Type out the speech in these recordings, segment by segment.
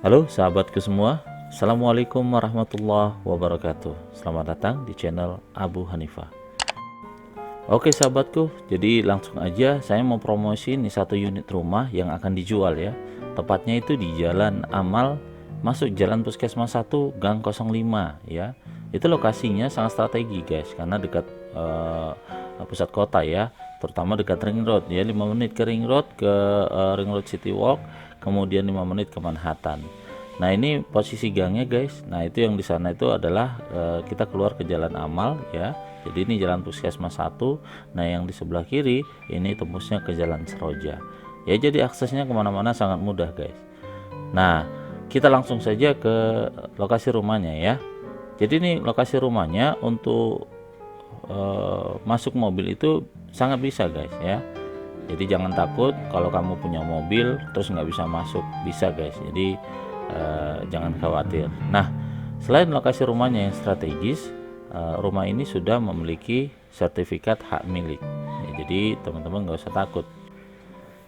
Halo sahabatku semua, Assalamualaikum warahmatullahi wabarakatuh. Selamat datang di channel Abu Hanifah. Oke sahabatku, jadi langsung aja saya mau promosi nih satu unit rumah yang akan dijual ya. Tepatnya itu di Jalan Amal, masuk Jalan Puskesmas 1 Gang 05 ya. Itu lokasinya sangat strategi guys, karena dekat pusat kota ya, terutama dekat Ring Road ya. 5 menit ke Ring Road, ke Ring Road City Walk, kemudian 5 menit ke Manhattan. Nah ini posisi gangnya guys. Nah itu yang di sana itu adalah kita keluar ke Jalan Amal ya. Jadi ini Jalan Puskesmas 1. Nah yang di sebelah kiri ini tembusnya ke Jalan Seroja. Ya jadi aksesnya kemana-mana sangat mudah guys. Nah kita langsung saja ke lokasi rumahnya ya. Jadi ini lokasi rumahnya untuk masuk mobil itu sangat bisa guys ya. Jadi jangan takut kalau kamu punya mobil terus nggak bisa masuk, bisa guys. Jadi jangan khawatir. Nah, selain lokasi rumahnya yang strategis, rumah ini sudah memiliki sertifikat hak milik. Ya, jadi teman-teman nggak usah takut.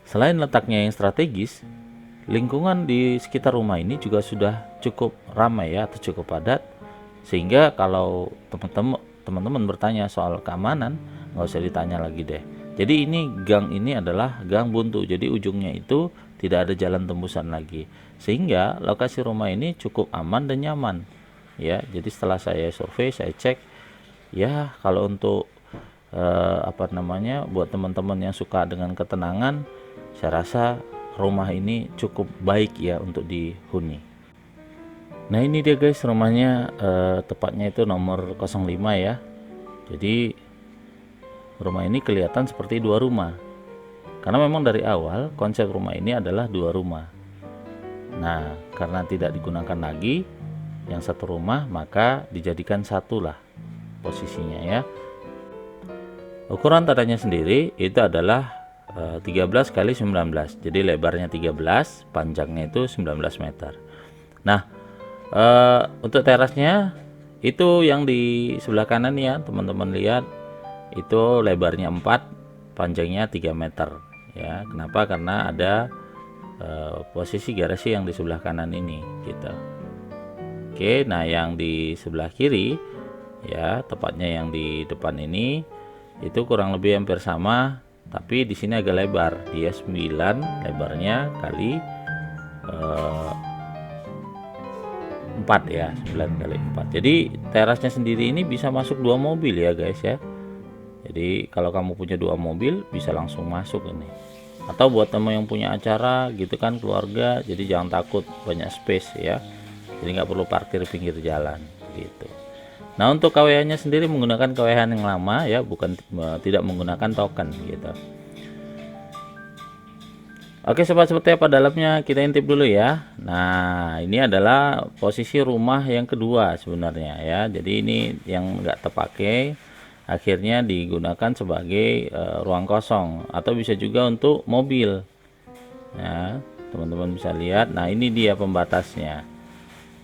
Selain letaknya yang strategis, lingkungan di sekitar rumah ini juga sudah cukup ramai ya, atau cukup padat, sehingga kalau teman-teman bertanya soal keamanan, nggak usah ditanya lagi deh. Jadi ini gang ini adalah gang buntu, jadi ujungnya itu tidak ada jalan tembusan lagi, sehingga lokasi rumah ini cukup aman dan nyaman ya. Jadi setelah saya survei, saya cek ya, kalau untuk buat teman-teman yang suka dengan ketenangan, saya rasa rumah ini cukup baik ya untuk dihuni. Nah ini dia guys rumahnya, tepatnya itu nomor 05 ya. Jadi rumah ini kelihatan seperti dua rumah, karena memang dari awal konsep rumah ini adalah dua rumah. Nah karena tidak digunakan lagi yang satu rumah, maka dijadikan satu lah posisinya ya. Ukuran tanahnya sendiri itu adalah 13 kali 19, jadi lebarnya 13, panjangnya itu 19 meter. Nah untuk terasnya itu yang di sebelah kanan ya, teman-teman lihat itu lebarnya 4, panjangnya 3 meter ya. Kenapa? Karena ada posisi garasi yang di sebelah kanan ini gitu. Oke, nah yang di sebelah kiri ya, tepatnya yang di depan ini itu kurang lebih hampir sama, tapi di sini agak lebar. Dia 9 lebarnya kali 4 ya, 9 kali 4. Jadi terasnya sendiri ini bisa masuk 2 mobil ya guys ya. Jadi kalau kamu punya 2 mobil bisa langsung masuk ini. Atau buat teman yang punya acara gitu kan, keluarga, jadi jangan takut, banyak space ya. Jadi nggak perlu parkir pinggir jalan gitu. Nah untuk KWH-nya sendiri menggunakan KWH yang lama ya, bukan tidak menggunakan token gitu. Oke sobat, seperti apa dalamnya kita intip dulu ya. Nah ini adalah posisi rumah yang kedua sebenarnya ya. Jadi ini yang nggak terpakai, akhirnya digunakan sebagai ruang kosong, atau bisa juga untuk mobil ya. Teman-teman bisa lihat. Nah ini dia pembatasnya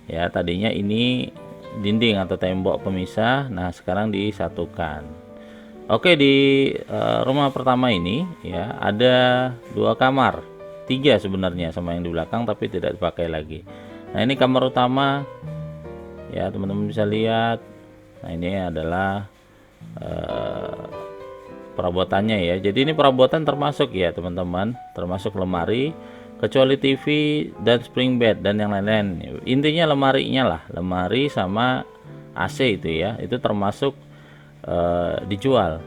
ya. Tadinya ini dinding atau tembok pemisah, nah sekarang disatukan. Oke, di rumah pertama ini ya ada 2 kamar, 3 sebenarnya sama yang di belakang, tapi tidak dipakai lagi. Nah ini kamar utama ya, teman-teman bisa lihat. Nah ini adalah perabotannya ya. Jadi ini perabotan termasuk ya teman-teman, termasuk lemari, kecuali TV dan spring bed dan yang lain-lain. Intinya lemarinya lah, lemari sama AC itu ya, itu termasuk dijual.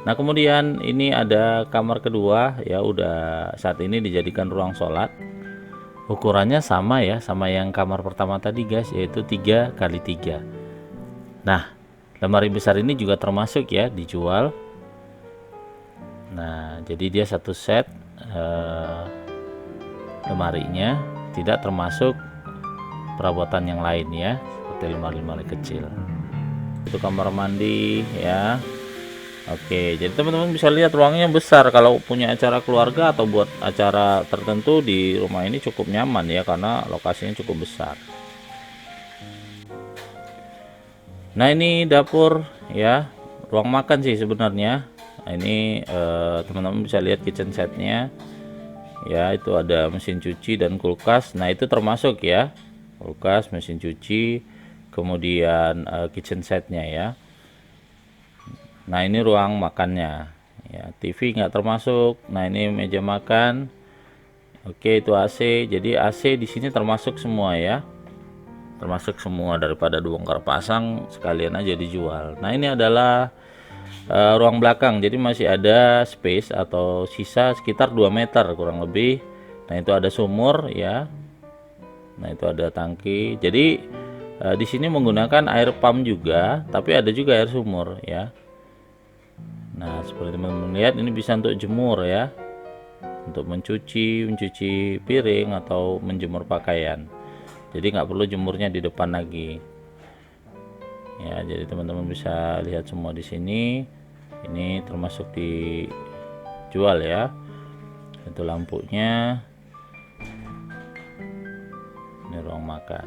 Nah kemudian ini ada kamar kedua ya, udah saat ini dijadikan ruang sholat. Ukurannya sama ya, sama yang kamar pertama tadi guys, yaitu 3 kali 3. Nah lemari besar ini juga termasuk ya, dijual. Nah jadi dia satu set lemarinya, tidak termasuk perabotan yang lain ya, seperti lemari-lemari kecil. Itu kamar mandi ya. Oke, jadi teman-teman bisa lihat ruangnya besar. Kalau punya acara keluarga atau buat acara tertentu, di rumah ini cukup nyaman ya, karena lokasinya cukup besar. Nah ini dapur ya, ruang makan sih sebenarnya. Nah, ini teman-teman bisa lihat kitchen setnya ya, itu ada mesin cuci dan kulkas. Nah itu termasuk ya, kulkas, mesin cuci, kemudian kitchen setnya ya. Nah ini ruang makannya ya, TV nggak termasuk. Nah ini meja makan. Oke, itu AC. Jadi AC di sini termasuk semua ya, termasuk semua, daripada dibongkar pasang sekalian aja dijual. Nah ini adalah ruang belakang, jadi masih ada space atau sisa sekitar 2 meter kurang lebih. Nah itu ada sumur ya, nah itu ada tangki. Jadi di sini menggunakan air pump juga, tapi ada juga air sumur ya. Nah seperti teman-teman lihat, ini bisa untuk jemur ya, untuk mencuci piring atau menjemur pakaian. Jadi nggak perlu jemurnya di depan lagi ya. Jadi teman-teman bisa lihat semua di sini. Ini termasuk dijual ya. Itu lampunya. Ini ruang makan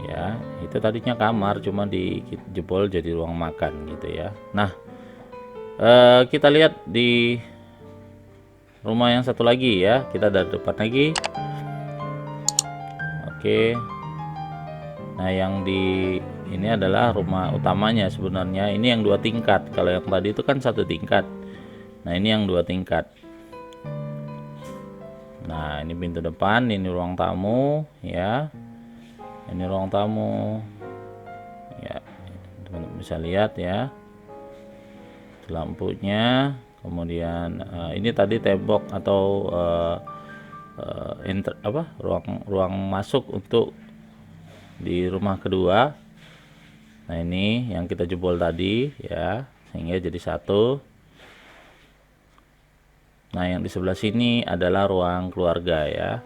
ya. Itu tadinya kamar, cuma dijebol jadi ruang makan gitu ya. Nah kita lihat di rumah yang satu lagi ya, kita dari depan lagi. Oke, nah yang ini adalah rumah utamanya sebenarnya. Ini yang 2 tingkat. Kalau yang tadi itu kan 1 tingkat. Nah ini yang 2 tingkat. Nah ini pintu depan, ini ruang tamu ya. Ini ruang tamu ya, teman-teman bisa lihat ya, lampunya. Kemudian ini tadi tembok atau ruang masuk untuk di rumah kedua. Nah ini yang kita jebol tadi ya, sehingga jadi 1. Nah yang di sebelah sini adalah ruang keluarga ya.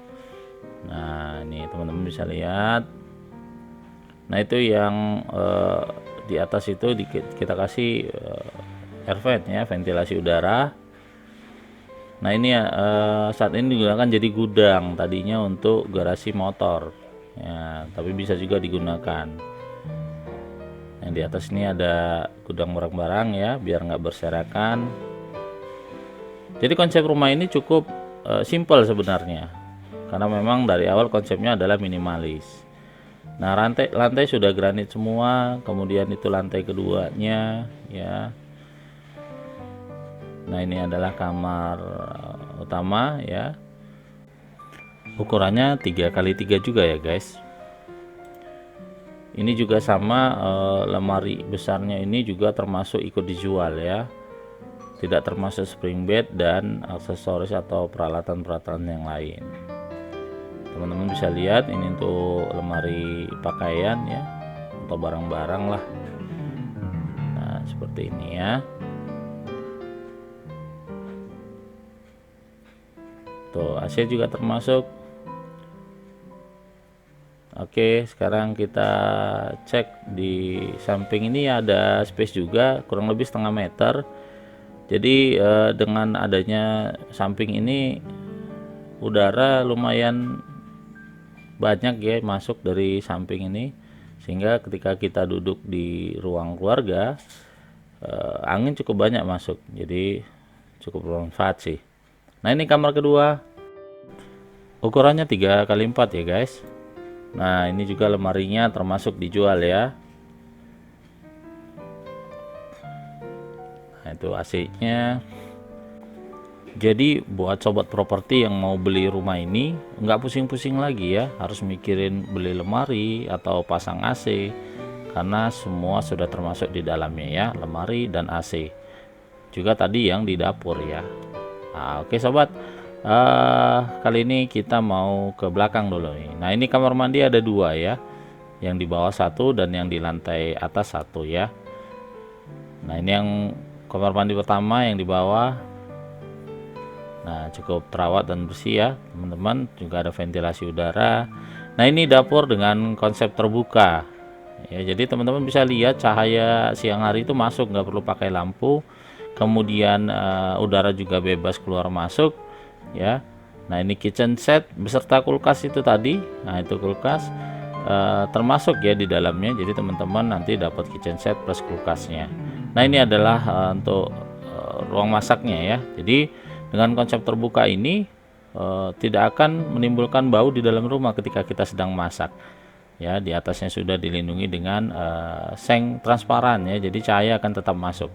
Nah ini teman-teman bisa lihat. Nah itu yang di atas itu kita kasih air vent ya, ventilasi udara. Nah ini saat ini digunakan jadi gudang, tadinya untuk garasi motor ya, tapi bisa juga digunakan. Yang di atas ini ada gudang barang-barang ya, biar nggak berserakan. Jadi konsep rumah ini cukup simple sebenarnya, karena memang dari awal konsepnya adalah minimalis. Nah lantai sudah granit semua, kemudian itu lantai keduanya ya. Nah ini adalah kamar utama ya, ukurannya 3x3 juga ya guys. Ini juga sama, lemari besarnya ini juga termasuk ikut dijual ya, tidak termasuk spring bed dan aksesoris atau peralatan-peralatan yang lain. Teman-teman bisa lihat, ini untuk lemari pakaian ya, atau barang-barang lah. Nah seperti ini ya. Tuh AC juga termasuk. Oke, sekarang kita cek di samping ini ada space juga, kurang lebih setengah meter. Jadi dengan adanya samping ini, udara lumayan banyak ya masuk dari samping ini, sehingga ketika kita duduk di ruang keluarga, angin cukup banyak masuk, jadi cukup bermanfaat sih. Nah ini kamar kedua, ukurannya 3x4 ya guys. Nah ini juga lemarinya termasuk dijual ya. Nah itu AC-nya. Jadi buat sobat properti yang mau beli rumah ini, nggak pusing-pusing lagi ya, harus mikirin beli lemari atau pasang AC, karena semua sudah termasuk di dalamnya ya, lemari dan AC. Juga tadi yang di dapur ya. Nah, oke sobat, kali ini kita mau ke belakang dulu nih. Nah ini kamar mandi ada 2 ya, yang di bawah 1 dan yang di lantai atas 1 ya. Nah ini yang kamar mandi pertama yang di bawah. Nah cukup terawat dan bersih ya teman-teman, juga ada ventilasi udara. Nah ini dapur dengan konsep terbuka ya, jadi teman-teman bisa lihat cahaya siang hari itu masuk, nggak perlu pakai lampu. Kemudian udara juga bebas keluar masuk ya. Nah ini kitchen set beserta kulkas itu tadi. Nah itu kulkas termasuk ya di dalamnya, jadi teman-teman nanti dapat kitchen set plus kulkasnya. Nah ini adalah untuk ruang masaknya ya. Jadi Dengan konsep terbuka ini tidak akan menimbulkan bau di dalam rumah ketika kita sedang masak. Ya, di atasnya sudah dilindungi dengan seng transparan ya, jadi cahaya akan tetap masuk.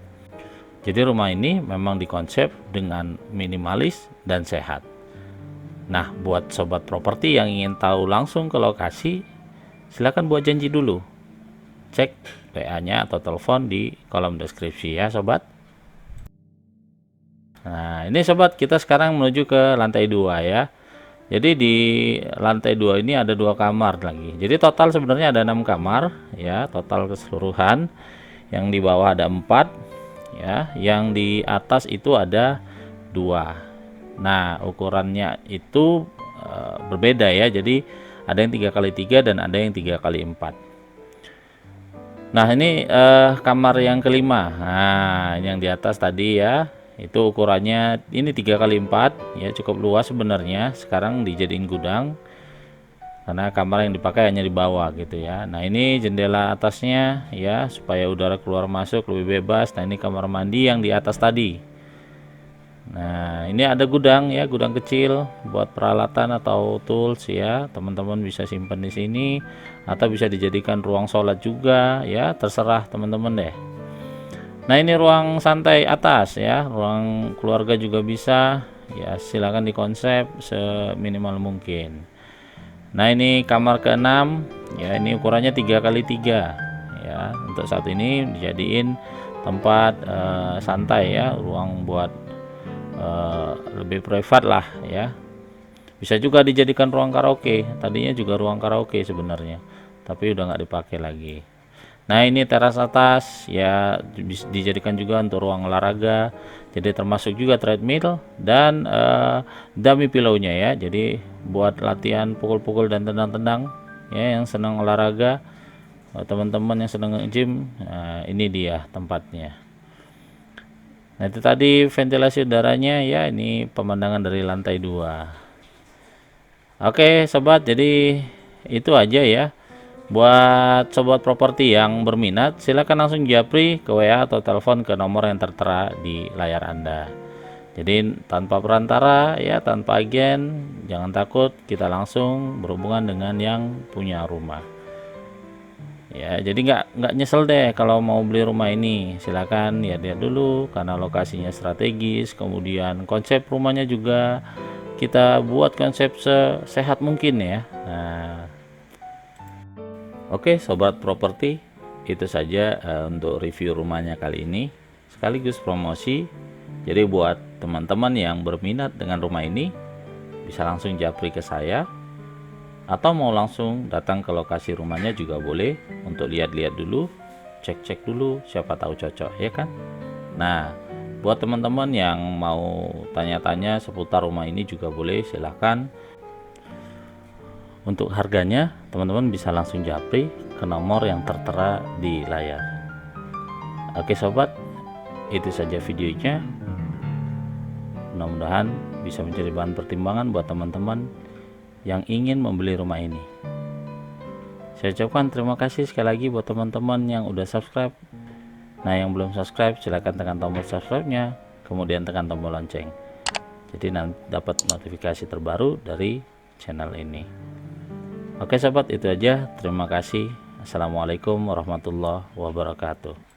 Jadi rumah ini memang dikonsep dengan minimalis dan sehat. Nah, buat sobat properti yang ingin tahu langsung ke lokasi, silakan buat janji dulu. Cek WA-nya atau telepon di kolom deskripsi ya sobat. Nah, ini sobat, kita sekarang menuju ke lantai 2 ya. Jadi di lantai 2 ini ada 2 kamar lagi. Jadi total sebenarnya ada 6 kamar ya, total keseluruhan. Yang di bawah ada 4 ya, yang di atas itu ada 2. Nah, ukurannya itu berbeda ya. Jadi ada yang 3x3 dan ada yang 3x4. Nah, ini kamar yang kelima. Nah, yang di atas tadi ya, itu ukurannya ini 3x4 ya, cukup luas sebenarnya. Sekarang dijadiin gudang karena kamar yang dipakai hanya di bawah gitu ya. Nah, ini jendela atasnya ya, supaya udara keluar masuk lebih bebas. Nah, ini kamar mandi yang di atas tadi. Nah, ini ada gudang ya, gudang kecil buat peralatan atau tools ya. Teman-teman bisa simpan di sini atau bisa dijadikan ruang sholat juga ya, terserah teman-teman deh. Nah, ini ruang santai atas ya, ruang keluarga juga bisa ya, silakan dikonsep seminimal mungkin. Nah, ini kamar ke-6 ya, ini ukurannya 3x3 ya. Untuk saat ini dijadiin tempat santai ya, ruang buat lebih privat lah ya. Bisa juga dijadikan ruang karaoke, tadinya juga ruang karaoke sebenarnya, tapi udah nggak dipakai lagi. Nah, ini teras atas ya, dijadikan juga untuk ruang olahraga, jadi termasuk juga treadmill dan dummy pillow-nya ya, jadi buat latihan pukul-pukul dan tendang-tendang ya, yang senang olahraga, teman-teman yang senang gym, ini dia tempatnya. Nah, itu tadi ventilasi udaranya ya, ini pemandangan dari lantai 2. Oke sobat, jadi itu aja ya. Buat sobat properti yang berminat, silakan langsung japri ke WA atau telepon ke nomor yang tertera di layar Anda. Jadi tanpa perantara ya, tanpa agen, jangan takut, kita langsung berhubungan dengan yang punya rumah. Ya, jadi nggak nyesel deh kalau mau beli rumah ini. Silakan ya, lihat dulu karena lokasinya strategis, kemudian konsep rumahnya juga kita buat konsep sehat mungkin ya. Nah, oke sobat properti, itu saja untuk review rumahnya kali ini, sekaligus promosi. Jadi buat teman-teman yang berminat dengan rumah ini, bisa langsung japri ke saya, atau mau langsung datang ke lokasi rumahnya juga boleh, untuk lihat-lihat dulu, cek-cek dulu, siapa tahu cocok ya kan. Nah, buat teman-teman yang mau tanya-tanya seputar rumah ini juga boleh, silahkan. Untuk harganya teman-teman bisa langsung japri ke nomor yang tertera di layar. Oke sobat, itu saja videonya. Mudah-mudahan bisa menjadi bahan pertimbangan buat teman-teman yang ingin membeli rumah ini. Saya ucapkan terima kasih sekali lagi buat teman-teman yang udah subscribe. Nah, yang belum subscribe silahkan tekan tombol subscribe-nya, kemudian tekan tombol lonceng, jadi nanti dapat notifikasi terbaru dari channel ini. Oke sobat, itu aja. Terima kasih. Assalamualaikum warahmatullahi wabarakatuh.